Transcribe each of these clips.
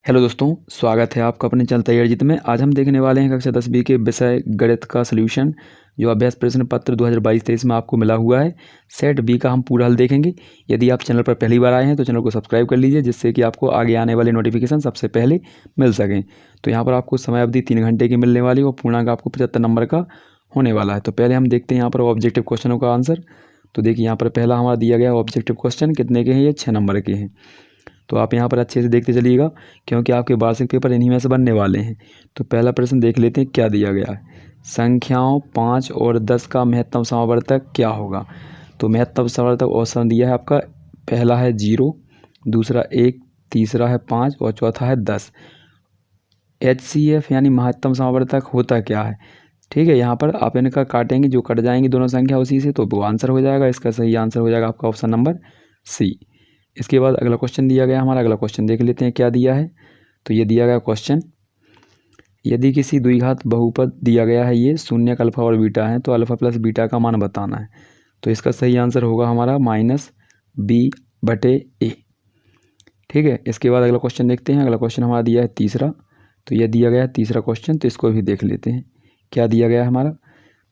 Hello दोस्तों, स्वागत है आपका अपने चैनल तैयार जीत में। आज हम देखने वाले हैं कक्षा 10 बी के विषय गणित का सलूशन, जो अभ्यास प्रश्न पत्र 2022-23 में आपको मिला हुआ है। सेट बी का हम पूरा हल देखेंगे। यदि आप चैनल पर पहली बार आए हैं तो चैनल को सब्सक्राइब कर लीजिए, जिससे कि आपको आगे आने वाले नोटिफिकेशन सबसे पहले मिल सकें। तो यहाँ पर आपको समय अवधि 3 घंटे की मिलने वाली और पूर्णांक आपको 75 नंबर का होने वाला है। तो पहले हम देखते हैं यहाँ पर ऑब्जेक्टिव क्वेश्चनों का आंसर। तो देखिए यहाँ पर पहला हमारा दिया गया ऑब्जेक्टिव क्वेश्चन कितने के हैं, ये 6 नंबर के हैं। तो आप यहाँ पर अच्छे से देखते चलिएगा, क्योंकि आपके वार्षिक पेपर इन्हीं में से बनने वाले हैं। तो पहला प्रश्न देख लेते हैं क्या दिया गया है। संख्याओं 5 और 10 का महत्तम समावर्तक क्या होगा। तो महत्तम समावर्तक ऑप्शन दिया है आपका, पहला है 0, दूसरा 1, तीसरा है 5 और चौथा है 10। HCF यानी महत्तम समावर्तक होता क्या है। ठीक है, यहाँ पर आप इनका काटेंगे, जो कट जाएंगी दोनों संख्या उसी से, तो वो आंसर हो जाएगा। इसका सही आंसर हो जाएगा आपका ऑप्शन नंबर सी। इसके बाद अगला क्वेश्चन दिया गया हमारा, अगला क्वेश्चन देख लेते हैं क्या दिया है। तो ये दिया गया क्वेश्चन, यदि किसी द्विघात बहुपद दिया गया है, ये शून्यक अल्फा और बीटा है, तो अल्फा प्लस बीटा का मान बताना है। तो इसका सही आंसर होगा हमारा -b/a। ठीक है, इसके बाद अगला क्वेश्चन देखते हैं। अगला क्वेश्चन हमारा दिया है तीसरा। तो यह दिया गया है तीसरा क्वेश्चन, तो इसको भी देख लेते हैं क्या दिया गया है हमारा।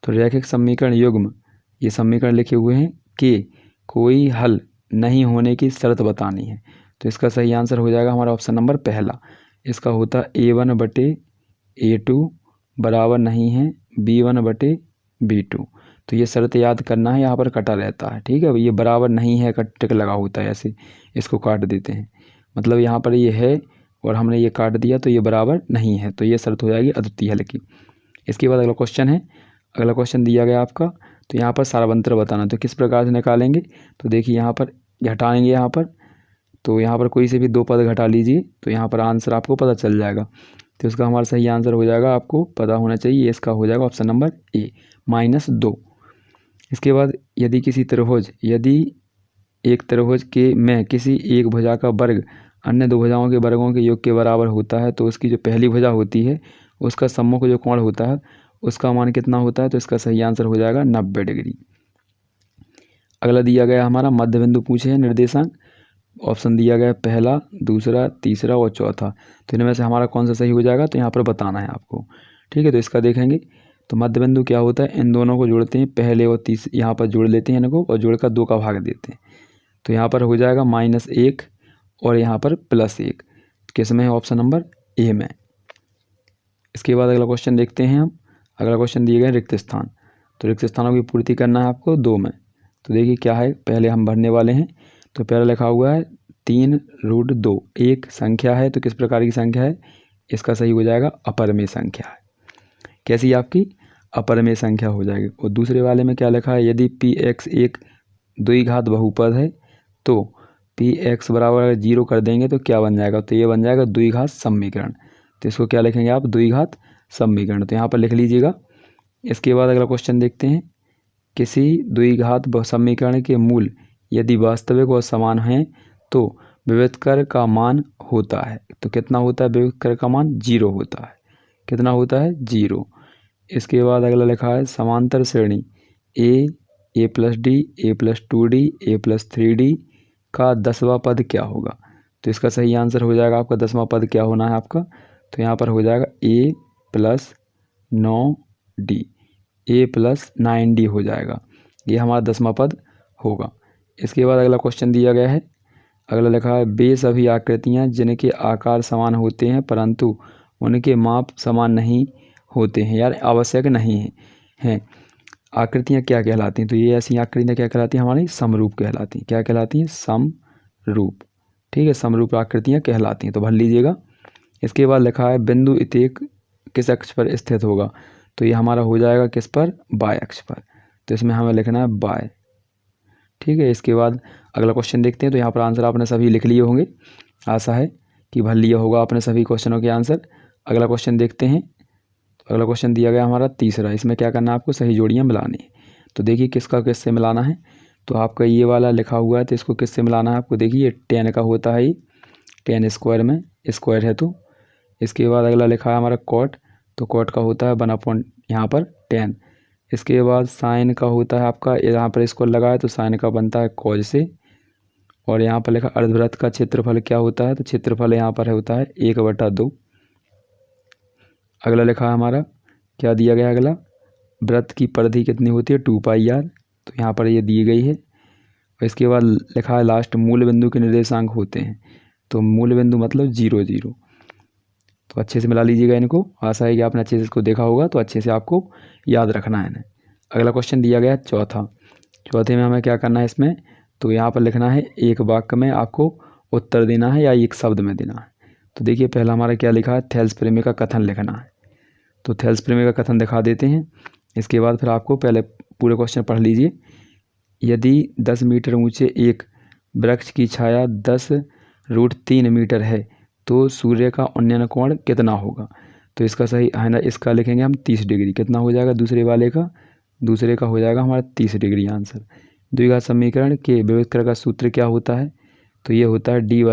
तो रैखिक समीकरण युग्म, ये समीकरण लिखे हुए हैं कि कोई हल नहीं होने की शर्त बतानी है। तो इसका सही आंसर हो जाएगा हमारा ऑप्शन नंबर पहला। इसका होता a1/a2 बराबर नहीं है b1/b2। तो ये शर्त याद करना है, यहाँ पर कटा रहता है। ठीक है, ये बराबर नहीं है कट टिक लगा होता है, ऐसे इसको काट देते हैं। मतलब यहाँ पर ये है और हमने ये काट दिया, तो ये बराबर नहीं है, तो ये शर्त हो जाएगी अद्वितीय हल की। इसके बाद अगला क्वेश्चन है, अगला क्वेश्चन दिया गया आपका। तो यहाँ पर सारवंतर बताना, तो किस प्रकार से निकालेंगे। तो देखिए यहाँ पर घटाएंगे, यहाँ पर तो यहाँ पर कोई से भी 2 पद घटा लीजिए, तो यहाँ पर आंसर आपको पता चल जाएगा। तो इसका हमारा सही आंसर हो जाएगा, आपको पता होना चाहिए, इसका हो जाएगा ऑप्शन नंबर ए -2। इसके बाद यदि किसी त्रिभुज, यदि एक त्रिभुज के में किसी एक भुजा का वर्ग अन्य 2 भुजाओं के वर्गों के योग के बराबर होता है, तो उसकी जो पहली भुजा होती है उसका सम्मुख जो कोण होता है उसका मान कितना होता है। तो इसका सही आंसर हो जाएगा 90 डिग्री। अगला दिया गया हमारा मध्य बिंदु पूछे है निर्देशांक। ऑप्शन दिया गया पहला, दूसरा, तीसरा और चौथा। तो इनमें से हमारा कौन सा सही हो जाएगा, तो यहाँ पर बताना है आपको। ठीक है, तो इसका देखेंगे। तो मध्य बिंदु क्या होता है, इन दोनों को जोड़ते हैं, पहले और तीसरे यहाँ पर जोड़ लेते हैं इनको और जोड़कर 2 का भाग देते हैं। तो यहाँ पर हो जाएगा -1 और यहाँ पर +1। किस में है, ऑप्शन नंबर ए में। इसके बाद अगला क्वेश्चन देखते हैं हम। अगला क्वेश्चन दिए गए रिक्त स्थान। तो रिक्त स्थानों की पूर्ति करना है आपको 2 में। तो देखिए क्या है, पहले हम भरने वाले हैं। तो पहला लिखा हुआ है 3√2। एक संख्या है, तो किस प्रकार की संख्या है, इसका सही हो जाएगा अपरमेय संख्या है। कैसी आपकी अपरमेय संख्या हो जाएगी। और दूसरे वाले में क्या लिखा है, यदि px एक द्विघात बहुपद है, तो px बराबर 0 कर देंगे तो क्या बन जाएगा, तो ये बन जाएगा द्विघात समीकरण। तो इसको क्या लिखेंगे आप, द्विघात समीकरण। तो यहाँ पर लिख लीजिएगा। इसके बाद अगला क्वेश्चन देखते हैं, किसी द्विघात समीकरण के मूल यदि वास्तविक और समान हैं तो विविधकर का मान होता है। तो कितना होता है, विविधकर का मान 0 होता है। कितना होता है, 0। इसके बाद अगला लिखा है समांतर श्रेणी a+d, a+2d, a+3d का 10वां पद क्या होगा। तो इसका सही आंसर हो जाएगा आपका 10वां पद क्या होना है आपका। तो यहाँ पर हो जाएगा a+9d, a+9d हो जाएगा, ये हमारा 10वां पद होगा। इसके बाद अगला क्वेश्चन दिया गया है। अगला लिखा है वे सभी आकृतियाँ जिनके आकार समान होते हैं परंतु उनके माप समान नहीं होते हैं, यार आवश्यक नहीं हैं, आकृतियाँ क्या कहलाती हैं। तो ये ऐसी आकृतियाँ क्या कहलाती हैं, हमारी समरूप कहलाती हैं। क्या कहलाती हैं, समरूप। ठीक है, समरूप आकृतियाँ कहलाती हैं, तो भर लीजिएगा। इसके बाद लिखा है बिंदु इतेक किस अक्ष पर स्थित होगा। तो ये हमारा हो जाएगा किस पर, बाय अक्ष पर। तो इसमें हमें लिखना है बाय। ठीक है, इसके बाद अगला क्वेश्चन देखते हैं। तो यहाँ पर आंसर आपने सभी लिख लिए होंगे, आशा है कि भर लिया होगा आपने सभी क्वेश्चनों के आंसर। अगला क्वेश्चन देखते हैं। तो अगला क्वेश्चन दिया गया हमारा तीसरा। इसमें क्या करना है आपको, सही जोड़ियाँ मिलानी है। तो देखिए किसका किससे मिलाना है। तो आपका ये वाला लिखा हुआ है, तो इसको किससे मिलाना है आपको। देखिए 10 का होता है, ये 10 स्क्वायर में स्क्वायर है। तो इसके बाद अगला लिखा है हमारा कॉट। तो कॉट का होता है 1/, यहाँ पर 10। इसके बाद साइन का होता है आपका, यहाँ पर इसको लगा है तो साइन का बनता है कॉज से। और यहाँ पर लिखा अर्धवृत्त का क्षेत्रफल क्या होता है, तो क्षेत्रफल यहाँ पर होता है 1/2। अगला लिखा है हमारा, क्या दिया गया अगला, वृत्त की परिधि कितनी होती है 2πr, तो यहाँ पर ये दी गई है। और इसके बाद लिखा है लास्ट, मूल बिंदु के निर्देशांक होते हैं, तो मूल बिंदु मतलब 0 0। तो अच्छे से मिला लीजिएगा इनको, आशा है कि आपने अच्छे से इसको देखा होगा, तो अच्छे से आपको याद रखना है इन्हें। अगला क्वेश्चन दिया गया है चौथे में हमें क्या करना है इसमें, तो यहाँ पर लिखना है एक वाक्य में आपको उत्तर देना है या एक शब्द में देना है। तो देखिए पहला हमारा क्या लिखा है, थेल्स प्रमेय का कथन लिखना है। तो थेल्स प्रमेय का कथन दिखा देते हैं। इसके बाद फिर आपको पहले पूरे क्वेश्चन पढ़ लीजिए। यदि 10 मीटर ऊंचे एक वृक्ष की छाया 10√3 मीटर है तो सूर्य का उन्नयन कोण कितना होगा। तो इसका सही है ना, इसका लिखेंगे हम 30 डिग्री। कितना हो जाएगा दूसरे का हो जाएगा हमारा 30 डिग्री आंसर। द्विघात समीकरण के विभेदक का सूत्र क्या होता है, तो ये होता है D =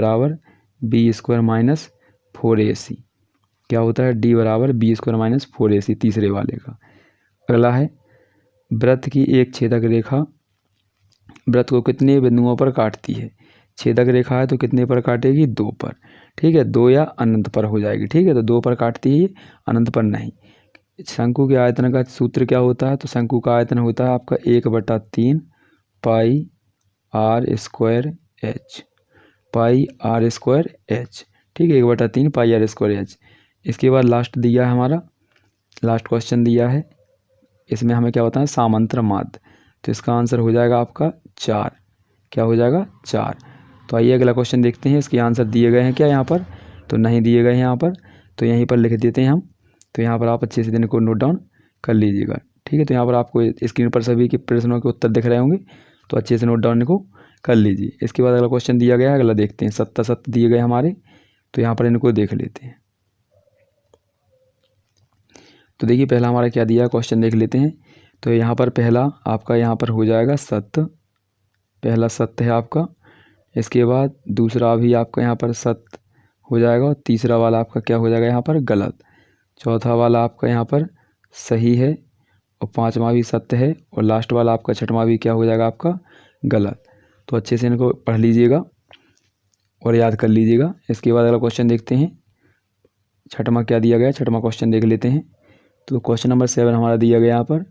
b² - 4ac। क्या होता है, D = b² - 4ac तीसरे वाले का। अगला है, वृत्त की एक छेदक रेखा वृत्त को कितने बिंदुओं पर काटती है। छेदक रेखा है तो कितने पर काटेगी, 2 पर। ठीक है, 2 या अनंत पर हो जाएगी। ठीक है, तो 2 पर काटती है, अनंत पर नहीं। शंकु के आयतन का सूत्र क्या होता है, तो शंकु का आयतन होता है आपका 1/3 πr²h। ठीक है, 1/3 πr²h। इसके बाद लास्ट दिया है हमारा, लास्ट क्वेश्चन दिया है, इसमें हमें क्या होता है, समांतर माध्य। तो इसका आंसर हो जाएगा आपका 4। क्या हो जाएगा, 4। तो आइए अगला क्वेश्चन देखते हैं। इसके आंसर दिए गए हैं क्या यहाँ पर, तो नहीं दिए गए हैं यहाँ पर, तो यहीं पर लिख देते हैं हम। तो यहाँ पर आप अच्छे से इनको नोट डाउन कर लीजिएगा। ठीक है, तो यहाँ पर आपको स्क्रीन पर सभी के प्रश्नों के उत्तर दिख रहे होंगे, तो अच्छे से नोट डाउन इनको कर लीजिए। इसके बाद अगला क्वेश्चन दिया गया है, अगला देखते हैं। 7 दिए गए हमारे, तो यहाँ पर इनको देख लेते हैं। तो देखिए पहला हमारा क्या दिया, क्वेश्चन देख लेते हैं। तो यहाँ पर पहला आपका यहाँ पर हो जाएगा सत्य, पहला सत्य है आपका। इसके बाद दूसरा भी आपका यहाँ पर सत्य हो जाएगा, और तीसरा वाला आपका क्या हो जाएगा यहाँ पर गलत। चौथा वाला आपका यहाँ पर सही है, और पांचवा भी सत्य है, और लास्ट वाला आपका छठवां भी क्या हो जाएगा आपका गलत। तो अच्छे से इनको पढ़ लीजिएगा और याद कर लीजिएगा। इसके बाद अगला क्वेश्चन देखते हैं, छठवां क्या दिया गया, छठवां क्वेश्चन देख लेते हैं। तो क्वेश्चन नंबर 7 हमारा दिया गया यहाँ पर।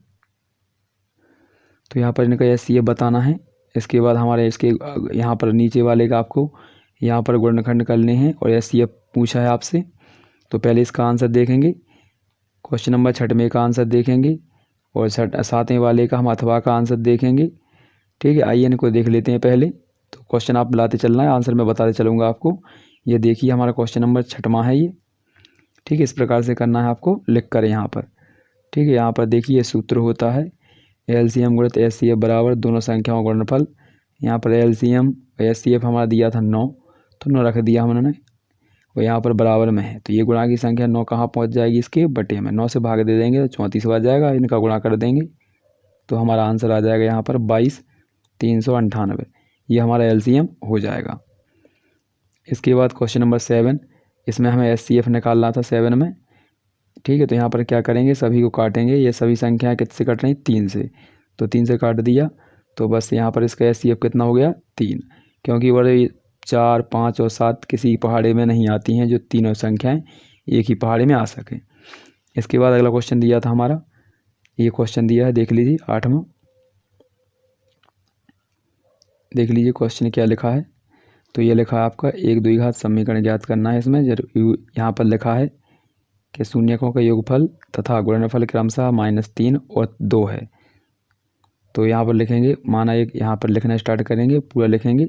तो यहाँ पर इनका HCF बताना है। इसके बाद हमारे इसके यहाँ पर नीचे वाले का आपको यहाँ पर गुणनखंड करने हैं, और HCF पूछा है आपसे। तो पहले इसका आंसर देखेंगे, क्वेश्चन नंबर 6 का आंसर देखेंगे, और 7वें वाले का हम अथवा का आंसर देखेंगे। ठीक है, आइए इनको देख लेते हैं पहले। तो क्वेश्चन आप बुलाते चलना है, आंसर मैं बताते चलूँगा आपको। ये देखिए हमारा क्वेश्चन नंबर 6 है ये। ठीक है, इस प्रकार से करना है आपको लिख कर यहाँ पर। ठीक है, यहाँ पर देखिए सूत्र होता है LCM × HCF बराबर दोनों संख्याओं का गुणनफल। यहाँ पर LCM और HCF हमारा दिया था 9, तो 9 रख दिया हमने, और यहाँ पर बराबर में है। तो ये गुणा की संख्या 9 कहाँ पहुँच जाएगी, इसके बटे में। 9 से भाग दे देंगे तो 34 आ जाएगा, इनका गुणा कर देंगे तो हमारा आंसर आ जाएगा यहाँ पर 22,398। ये हमारा LCM हो जाएगा। इसके बाद क्वेश्चन नंबर 7, इसमें हमें HCF निकालना था 7 में। ठीक है, तो यहाँ पर क्या करेंगे, सभी को काटेंगे। ये सभी संख्याएं किससे कट रही, 3 से, तो 3 से काट दिया। तो बस यहाँ पर इसका HCF कितना हो गया, 3, क्योंकि बड़े 4, 5 और 7 किसी पहाड़े में नहीं आती हैं, जो तीनों संख्याएं एक ही पहाड़े में आ सकें। इसके बाद अगला क्वेश्चन दिया था हमारा, ये क्वेश्चन दिया है, देख लीजिए 8वां। देख लीजिए क्वेश्चन क्या लिखा है। तो ये लिखा है आपका एक द्विघात समीकरण ज्ञात करना है। इसमें यहाँ पर लिखा है कि शून्यकों का योगफल तथा गुणनफल क्रमशः -3 और 2 है। तो यहाँ पर लिखेंगे, माना एक, यहाँ पर लिखना स्टार्ट करेंगे, पूरा लिखेंगे,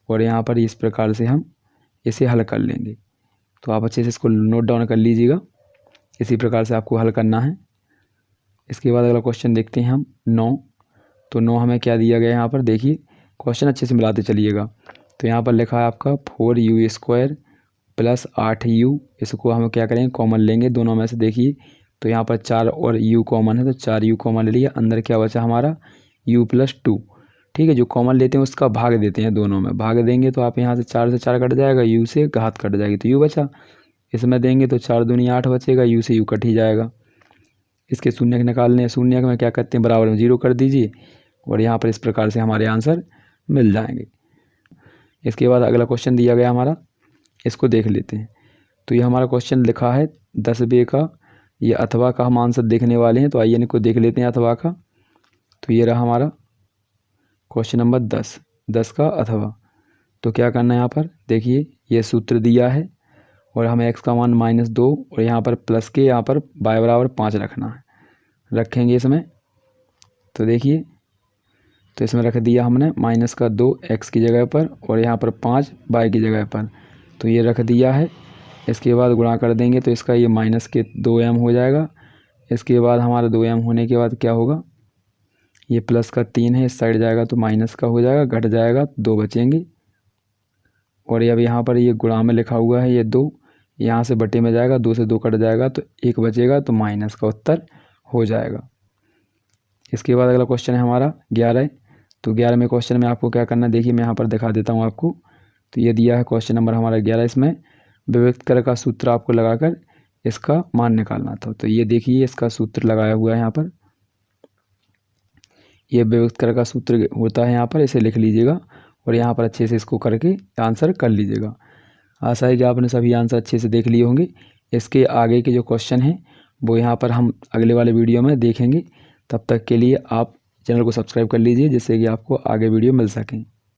और यहाँ पर इस प्रकार से हम इसे हल कर लेंगे। तो आप अच्छे से इसको नोट डाउन कर लीजिएगा, इसी प्रकार से आपको हल करना है। इसके बाद अगला क्वेश्चन देखते हैं हम 9। तो 9 हमें क्या दिया गया है, यहाँ पर देखिए क्वेश्चन अच्छे से मिलाते चलिएगा। तो यहाँ पर लिखा है आपका 4u² + 8u। इसको हम क्या करेंगे, कॉमन लेंगे दोनों में से। देखिए तो यहाँ पर 4 और u कॉमन है, तो 4u कॉमन ले लिया। अंदर क्या बचा हमारा, u + 2। ठीक है, जो कॉमन लेते हैं उसका भाग देते हैं, दोनों में भाग देंगे तो आप यहाँ से 4 से 4 कट जाएगा, u से घात कट जाएगी, तो u बचा। इसमें देंगे तो 4 दूनी 8 बचेगा, u से u कट ही जाएगा। इसके शून्यक निकालने हैं, शून्यक में क्या करते हैं, बराबर में 0 कर दीजिए, और यहाँ पर इस प्रकार से हमारे आंसर मिल जाएंगे। इसके बाद अगला क्वेश्चन दिया गया हमारा, इसको देख लेते हैं। तो ये हमारा क्वेश्चन लिखा है 10 का, ये अथवा का हम आंसर देखने वाले हैं। तो आइए इनको देख लेते हैं अथवा का। तो ये रहा हमारा क्वेश्चन नंबर 10 का अथवा। तो क्या करना है यहाँ पर, देखिए ये सूत्र दिया है और हमें x का मान -2 और यहाँ पर प्लस के यहाँ पर y बराबर 5 रखना है। रखेंगे इसमें, तो देखिए तो इसमें रख दिया हमने -2 x की जगह पर और यहाँ पर 5 y की जगह पर। तो ये रख दिया है। इसके बाद गुणा कर देंगे तो इसका ये -2m हो जाएगा। इसके बाद हमारा 2m होने के बाद क्या होगा, ये प्लस का 3 है, इस साइड जाएगा तो माइनस का हो जाएगा, घट जाएगा 2 बचेंगे। और अब यहाँ पर ये गुणा में लिखा हुआ है ये 2, यहाँ से बटे में जाएगा, 2 से 2 कट जाएगा तो 1 बचेगा, तो माइनस का उत्तर हो जाएगा। इसके बाद अगला क्वेश्चन है हमारा 11। तो 11वें क्वेश्चन में आपको क्या करना है, देखिए मैं यहाँ पर दिखा देता हूँ आपको। तो ये दिया है क्वेश्चन नंबर हमारा 11, इसमें विभक्त कर का सूत्र आपको लगाकर इसका मान निकालना था। तो ये देखिए इसका सूत्र लगाया हुआ है यहाँ पर, ये विभक्त कर का सूत्र होता है यहाँ पर, इसे लिख लीजिएगा और यहाँ पर अच्छे से इसको करके आंसर कर लीजिएगा। आशा है कि आपने सभी आंसर अच्छे से देख लिए होंगे। इसके आगे के जो क्वेश्चन हैं वो यहाँ पर हम अगले वाले वीडियो में देखेंगे। तब तक के लिए आप चैनल को सब्सक्राइब कर लीजिए, जिससे कि आपको आगे वीडियो मिल सकें।